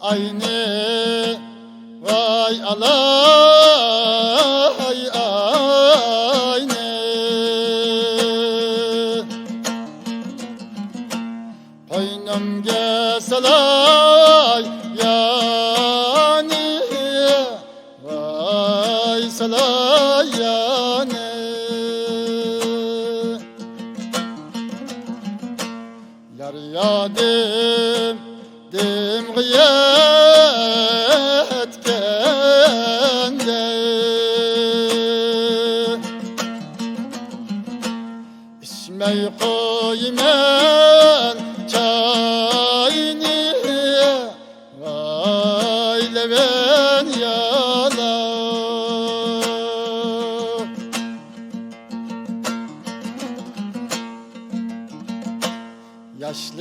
aynı vay alay aynı Koynumga salay yani vay salay yani Yar yadim dim gıyetkende İçmey koymen çayını vay leven yala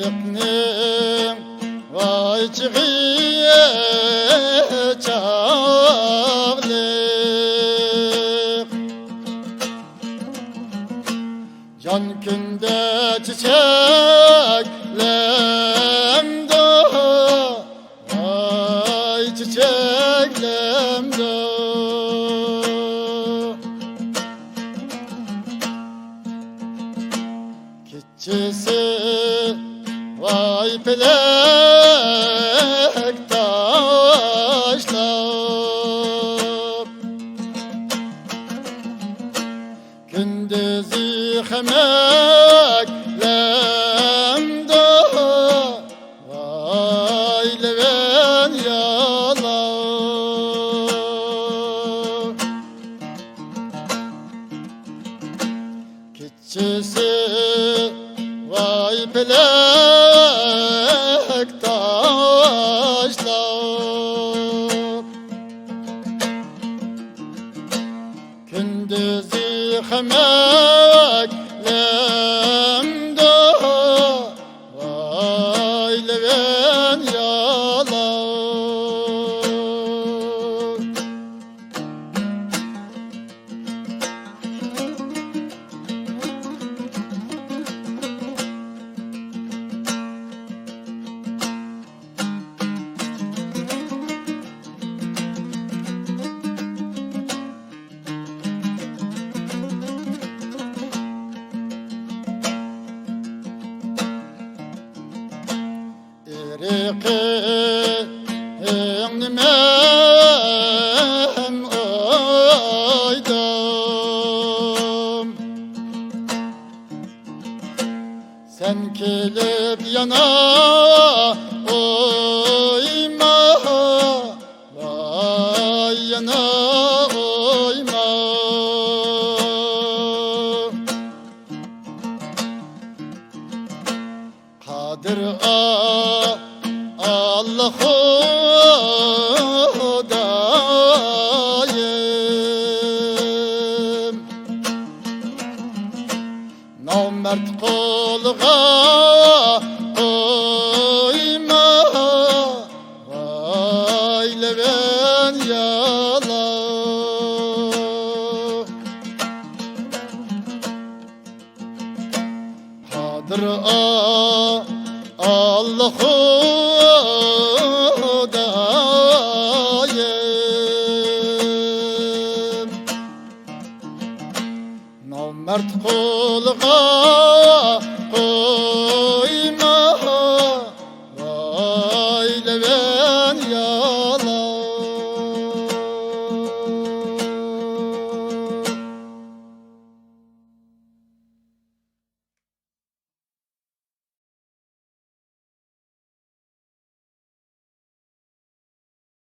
Yaşlıknım vay çıgıye çağlık Can günde çiçeklemde vay çiçeklemde Kitçisi vay pelek taşlar Gündüzü hemeklemde vay leven yala Kitçisi vay pelek taşlar Gündüzü hemeklemde vay leven yala Riqim oydım Sen kelip yana oyma Vay yana oyma Kadir Allah Hudayım Namert kolga koyma Vay leven yala Kadir Allah